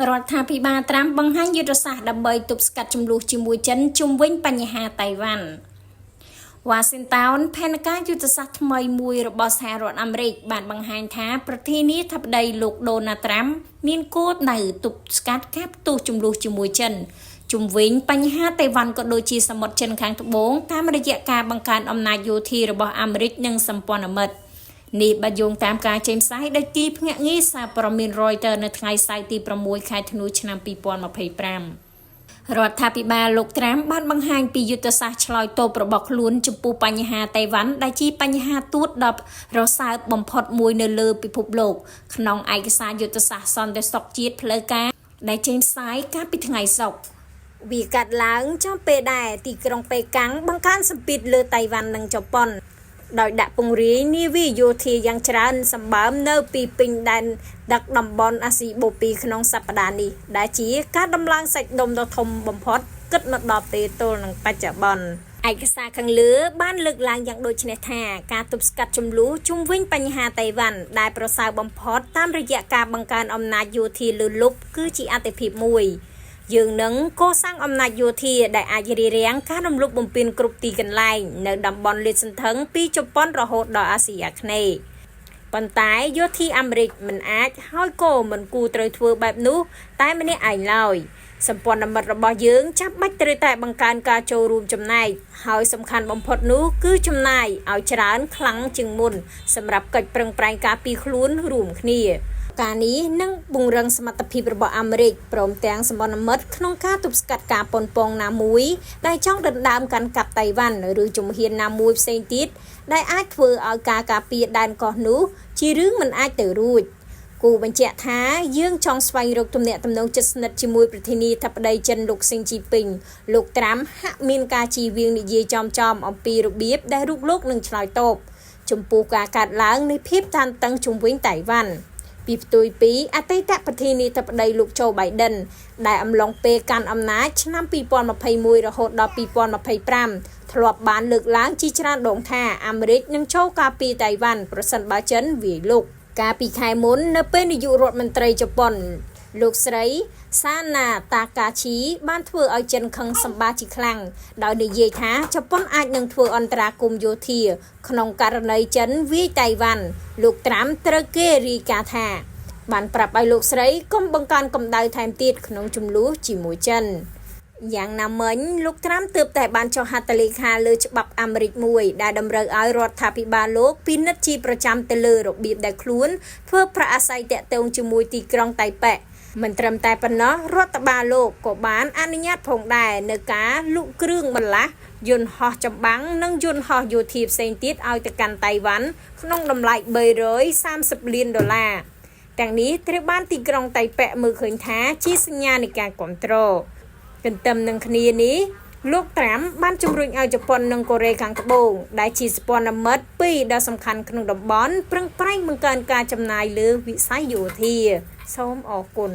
រដ្ឋាភិបាលត្រាំបង្ហាញយុទ្ធសាស្ត្រដើម្បីទប់ស្កាត់ចំនួនជាមួយចិនជុំវិញបញ្ហាតៃវ៉ាន់វ៉ាស៊ីនតោនផែនការយុទ្ធសាស្ត្រថ្មីមួយរបស់សហរដ្ឋអាមេរិកបានបង្ហាញថាប្រធានាធិបតីលោកដូណាល់ត្រាំមានគោលដៅទប់ស្កាត់ការផ្ទុះចំនួនជាមួយចិនជុំវិញបញ្ហាតៃវ៉ាន់ក៏ដូចជាសមុទ្រចិនខាងត្បូងតាមរយៈការបង្កើនអំណាចយោធារបស់អាមេរិកនិងសម្ព័ន្ធមិត្តនេះបានយោងតាមការចេញផ្សាយដោយទីភ្នាក់ងារសារព័ត៌មាន Reuters នៅថ្ងៃសៅរ៍ទី6 ខែធ្នូឆ្នាំ2025រដ្ឋាភិបាលលោកត្រាំបានបង្ហាញពីយុទ្ធសាស្ត្រឆ្លើយតបរបស់ខ្លួនចំពោះបញ្ហាតៃវ៉ាន់ដែលជាបញ្ហាទួតដប់រសើបបំផុតមួយនៅលើពិភពលោកក្នុងឯកសារយុទ្ធសាស្ត្រសន្តិសុខជាតិផ្លូវការដែលចេញផ្សាយកាលពីថ្ងៃសុក្រវាកាត់ឡើងចំពេលដែលទីក្រុងប៉េកាំងបង្កើនសម្ពាធលើតៃវ៉ាន់និងជប៉ុនដោយដាក់ពង្រាយនាវាយោធាយ៉ាងច្រើនសម្បើមនៅពីពេញដែនដឹកតំបន់អាស៊ីបូព៌ាក្នុងសប្តាហ៍នេះដែលជាការដំឡើងសាច់ដុំដ៏ធំបំផុតគិតមកដល់ពេលទល់នឹងបច្ចុប្បន្នឯកសារខាងលើបានលើកឡើងយ៉ាងដូចនេះថាការទប់ស្កាត់ចំនួនជុំវិញបញ្ហាតៃវ៉ាន់ដែលប្រសើរបំផុតតាមរយៈការបង្កើនអំណាចយោធាលើលុបគឺជាអាទិភាពមួយយើងនឹងកសាងអំណាចយោធាដែលអាចរារាំងការរំលោភបំពានគ្រប់ទីកន្លែងនៅតំបន់លាតសន្ធឹងពីជប៉ុនរហូតដល់អាស៊ីអាគ្នេយ៍ប៉ុន្តែយោធាអាមេរិកមិនអាចហើយក៏មិនគួរត្រូវធ្វើបែបនោះតែម្នាក់ឯងឡើយសម្ព័ន្ធមិត្តរបស់យើងចាំបាច់ត្រូវតែបង្កើនការចូលរួមចំណែកហើយសំខាន់បំផុតនោះគឺចំណាយឲ្យច្រើនខ្លាំងជាងមុនសម្រាប់កិច្ចប្រឹងប្រែងការពារខ្លួនរួមគ្នាការនេះនឹងពង្រឹងសមត្ថភាពរបស់អាមេរិកព្រមទាំងសម្ព័ន្ធមិត្តក្នុងការទប់ស្កាត់ការប៉ុនប៉ងណាមួយដែលចង់ដណ្ដើមកាន់កាប់តៃវ៉ាន់ឬជំហានណាមួយផ្សេងទៀតដែលអាចធ្វើឲ្យការការពារដែនកោះនោះជារឿងមិនអាចទៅរួចគូបញ្ជាក់ថាយើងចង់ស្វែងរកទំនាក់ទំនងជិតស្និទ្ធជាមួយប្រធានាធិបតីចិនលោកស៊ីនជីពីងលោកត្រាំហាក់មានការជៀសវាងនិយាយចំអំពីរបៀបដែលរូបលោកនឹងឆ្លើយតបចំពោះការកាត់ឡើងនៃភាពតានតឹងជុំវិញតៃវ៉ាន់ពីផ្ទុយពីអតីតប្រធានាធិបតីលោកโจ Biden ដែលអំឡុងពេលកាន់អំណាចឆ្នាំ2021រហូតដល់2025ធ្លាប់បានលើកឡើងជាច្រើនដងថាអាមេរិកនឹងចូលការពារតៃវ៉ាន់ប្រសិនបើចិនវាយលុកកាលពីខែមុននៅពេលនាយករដ្ឋមន្ត្រីជប៉ុនលោកស្រីសាណាតាកាឈីបានធ្វើឲ្យចិនខឹងសម្បាជាខ្លាំងដោយនិយាយថាជប៉ុនអាចនឹងធ្វើអន្តរាគមន៍យោធាក្នុងករណីចិនវាយតៃវ៉ាន់លោកត្រាំត្រូវគេរាយការណ៍ថាបានប្រាប់ឲ្យលោកស្រីកុំបង្កើនកម្ដៅថែមទៀតក្នុងចំនួនជាមួយចិនយ៉ាងណាមិញលោកត្រាំទើបតែបានចុះហត្ថលេខាលើច្បាប់អាមេរិកមួយដែលតម្រូវឲ្យរដ្ឋាភិបាលលោកពិនិត្យជាប្រចាំទៅលើរបៀបដែលខ្លួនធ្វើប្រាក់អាស័យតាក់ទងជាមួយទីក្រុងតៃប៉េមិនត្រឹមតែប៉ុណ្ណោះរដ្ឋបាលលោកក៏បានអនុញ្ញាតផងដែរនៅការលក់គ្រឿងបន្លាស់យន្តហោះចម្បាំងនិងយន្តហោះយោធាផ្សេងទៀតឲ្យទៅកាន់តៃវ៉ាន់ក្នុងតម្លៃ$330 លានទាំងនេះត្រូវបានទីក្រុងតៃប៉េមើលឃើញថាជាសញ្ញានៃការគ្រប់គ្រងទន្ទឹមនឹងគ្នានេះលោកត្រាំបានជំរុញឲ្យជប៉ុននិងកូរ៉េខាងត្បូងដែលជាសម្ព័ន្ធមិត្តពីរដ៏សំខាន់ក្នុងតំបន់ប្រឹងប្រែងបង្កើនការចំណាយលើវិស័យយោធាសូមអរគុណ